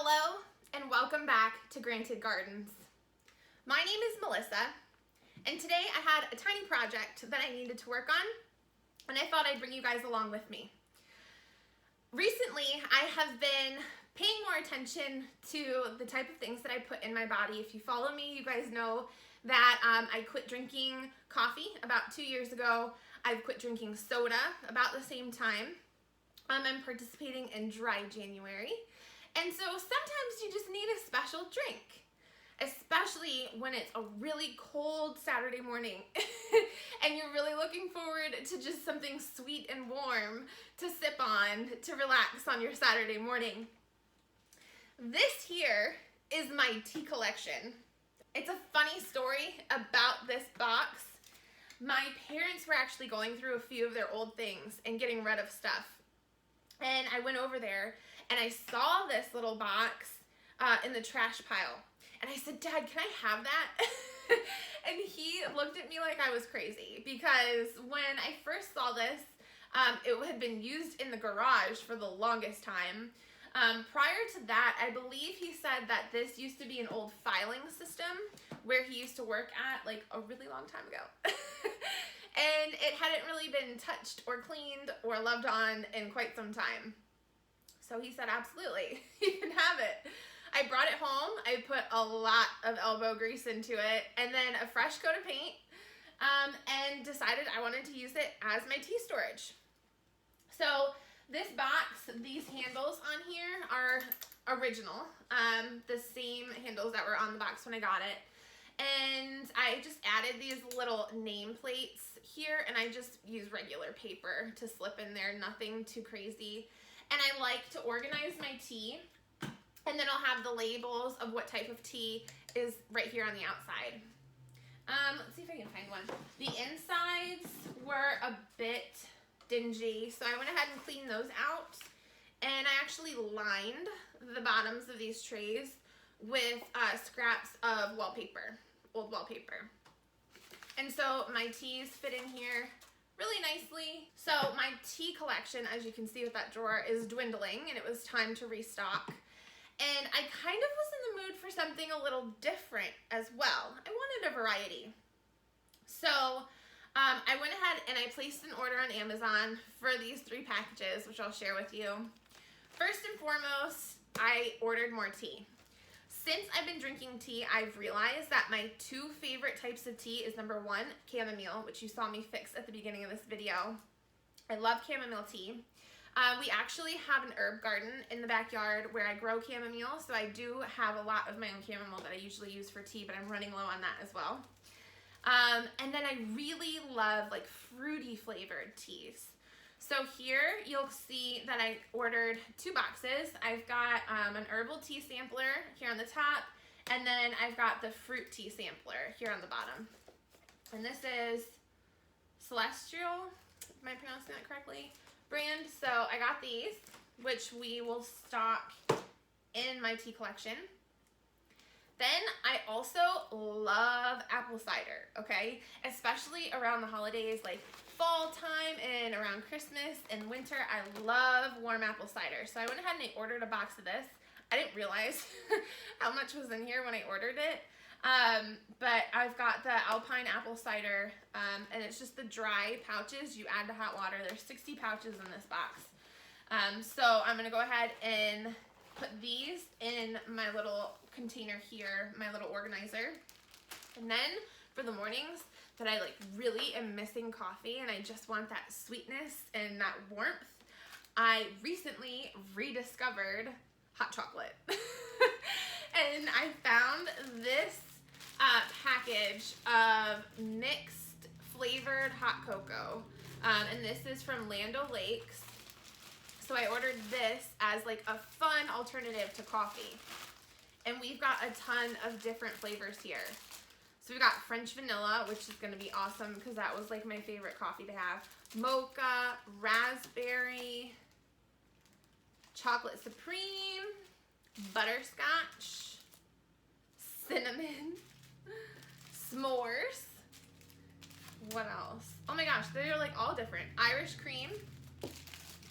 Hello and welcome back to Granted Gardens. My name is Melissa, and today I had a tiny project that I needed to work on, and I thought I'd bring you guys along with me. Recently, I have been paying more attention to the type of things that I put in my body. If you follow me, you guys know that I quit drinking coffee about 2 years ago. I've quit drinking soda about the same time. I'm participating in Dry January. And so sometimes you just need a special drink, especially when it's a really cold Saturday morning and you're really looking forward to just something sweet and warm to sip on, to relax on your Saturday morning. This here is my tea collection. It's a funny story about this box. My parents were actually going through a few of their old things and getting rid of stuff. And I went over there and I saw this little box in the trash pile. And I said, "Dad, can I have that?" And he looked at me like I was crazy, because when I first saw this, it had been used in the garage for the longest time. Prior to that, I believe he said that this used to be an old filing system where he used to work at like a really long time ago. And it hadn't really been touched or cleaned or loved on in quite some time. So he said, absolutely, you can have it. I brought it home. I put a lot of elbow grease into it and then a fresh coat of paint, and decided I wanted to use it as my tea storage. So this box, these handles on here are original, the same handles that were on the box when I got it. And I just added these little name plates here, and I just use regular paper to slip in there, nothing too crazy. And I like to organize my tea, and then I'll have the labels of what type of tea is right here on the outside. Let's see if I can find one. The insides were a bit dingy, so I went ahead and cleaned those out. And I actually lined the bottoms of these trays with scraps of wallpaper, old wallpaper. And so my teas fit in here really nicely. So my tea collection, as you can see with that drawer, is dwindling, and it was time to restock. And I kind of was in the mood for something a little different as well. I wanted a variety. So I went ahead and I placed an order on Amazon for these 3 packages, which I'll share with you. First and foremost, I ordered more tea. Since I've been drinking tea, I've realized that my 2 favorite types of tea is, number 1, chamomile, which you saw me fix at the beginning of this video. I love chamomile tea. We actually have an herb garden in the backyard where I grow chamomile, so I do have a lot of my own chamomile that I usually use for tea, but I'm running low on that as well. And then I really love like fruity flavored teas. So here you'll see that I ordered 2 boxes. I've got an herbal tea sampler here on the top, and then I've got the fruit tea sampler here on the bottom. And this is Celestial, am I pronouncing that correctly, brand. So I got these, which we will stock in my tea collection. Then I also love apple cider, okay? Especially around the holidays, like fall time and around Christmas and winter, I love warm apple cider. So I went ahead and I ordered a box of this. I didn't realize how much was in here when I ordered it. But I've got the Alpine apple cider, and it's just the dry pouches you add to hot water. There's 60 pouches in this box. So I'm gonna go ahead and put these in my little container here, my little organizer. And then for the mornings that I like really am missing coffee and I just want that sweetness and that warmth, I recently rediscovered hot chocolate. And I found this package of mixed flavored hot cocoa, and this is from Land O'Lakes. So I ordered this as like a fun alternative to coffee. And we've got a ton of different flavors here. So we've got French vanilla, which is gonna be awesome because that was like my favorite coffee to have. Mocha, raspberry, chocolate supreme, butterscotch, cinnamon, s'mores. What else? Oh my gosh, they're like all different. Irish cream,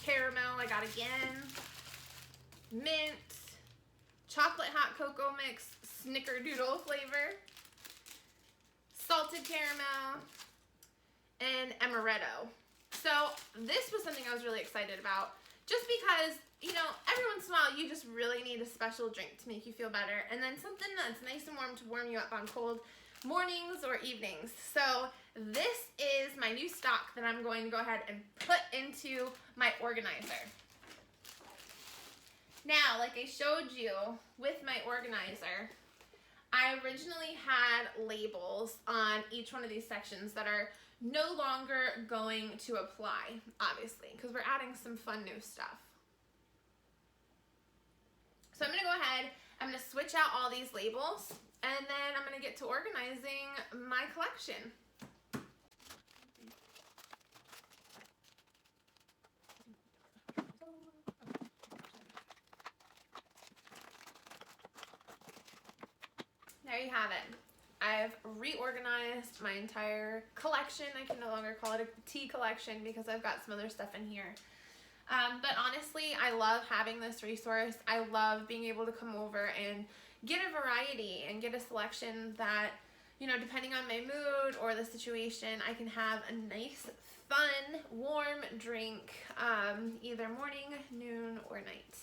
caramel, I got again, mint, chocolate hot cocoa mix snickerdoodle flavor, salted caramel, and amaretto. So this was something I was really excited about, just because, you know, every once in a while you just really need a special drink to make you feel better, and then something that's nice and warm to warm you up on cold mornings or evenings. So this is my new stock that I'm going to go ahead and put into my organizer. Now, like I showed you with my organizer, I originally had labels on each one of these sections that are no longer going to apply, obviously, because we're adding some fun new stuff. So I'm going to go ahead, I'm going to switch out all these labels, and then I'm going to get to organizing my collection. There you have it. I've reorganized my entire collection. I can no longer call it a tea collection because I've got some other stuff in here. But honestly, I love having this resource. I love being able to come over and get a variety and get a selection that, you know, depending on my mood or the situation, I can have a nice, fun, warm drink either morning, noon, or night.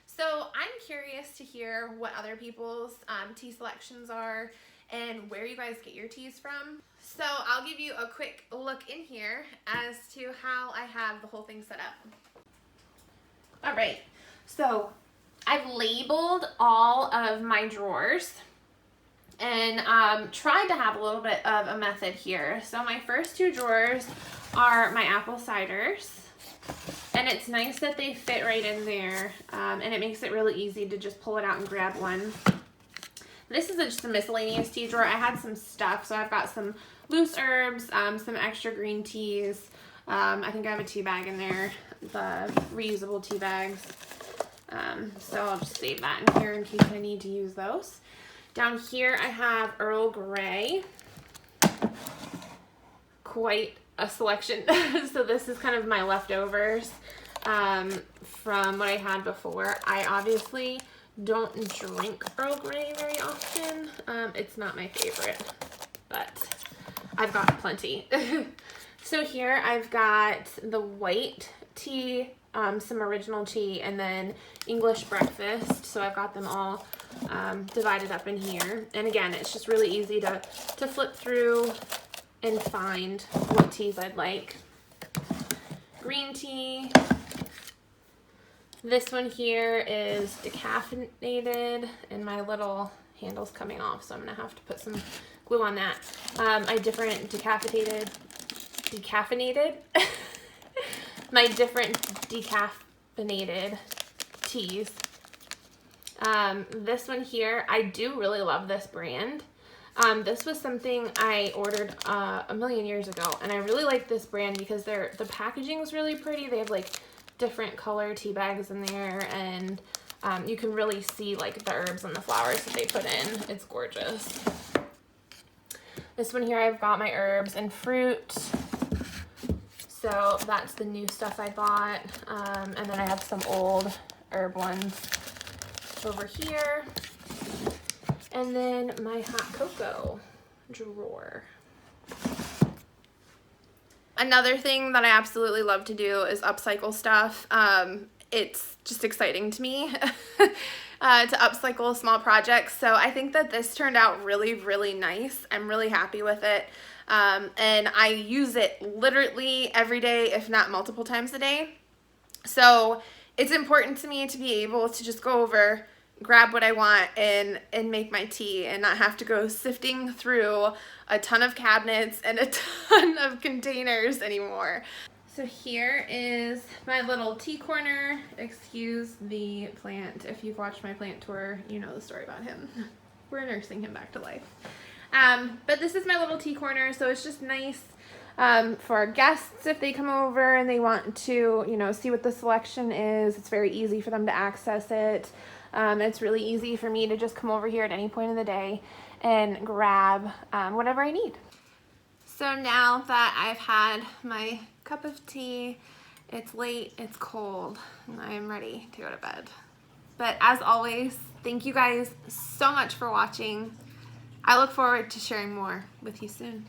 So I'm curious to hear what other people's tea selections are and where you guys get your teas from. So I'll give you a quick look in here as to how I have the whole thing set up. All right, so I've labeled all of my drawers and tried to have a little bit of a method here. So my first two drawers are my apple ciders. And it's nice that they fit right in there, and it makes it really easy to just pull it out and grab one. This is just a miscellaneous tea drawer. I had some stuff, so I've got some loose herbs, some extra green teas. I think I have a tea bag in there, the reusable tea bags. So I'll just save that in here in case I need to use those. Down here I have Earl Grey. Quite a selection. So this is kind of my leftovers from what I had before. I obviously don't drink Earl Grey very often. It's not my favorite, but I've got plenty. So here I've got the white tea, some original tea, and then English breakfast. So I've got them all divided up in here. And again, it's just really easy to flip through and find what teas I'd like. Green tea. This one here is decaffeinated, and my little handle's coming off, so I'm gonna have to put some glue on that. My different decaffeinated, my different decaffeinated teas. This one here, I do really love this brand. This was something I ordered a million years ago, and I really like this brand because the packaging is really pretty. They have like different color tea bags in there, and you can really see like the herbs and the flowers that they put in. It's gorgeous. This one here, I've got my herbs and fruit. So that's the new stuff I bought. And then I have some old herb ones over here. And then my hot cocoa drawer. Another thing that I absolutely love to do is upcycle stuff. It's just exciting to me to upcycle small projects. So I think that this turned out really, really nice. I'm really happy with it. And I use it literally every day, if not multiple times a day. So it's important to me to be able to just go over, grab what I want, and make my tea, and not have to go sifting through a ton of cabinets and a ton of containers anymore. So here is my little tea corner. Excuse the plant. If you've watched my plant tour, you know the story about him. We're nursing him back to life. But this is my little tea corner, so it's just nice for our guests if they come over and they want to, you know, see what the selection is. It's very easy for them to access it. It's really easy for me to just come over here at any point in the day and grab whatever I need. So now that I've had my cup of tea, it's late, it's cold, and I am ready to go to bed. But as always, thank you guys so much for watching. I look forward to sharing more with you soon.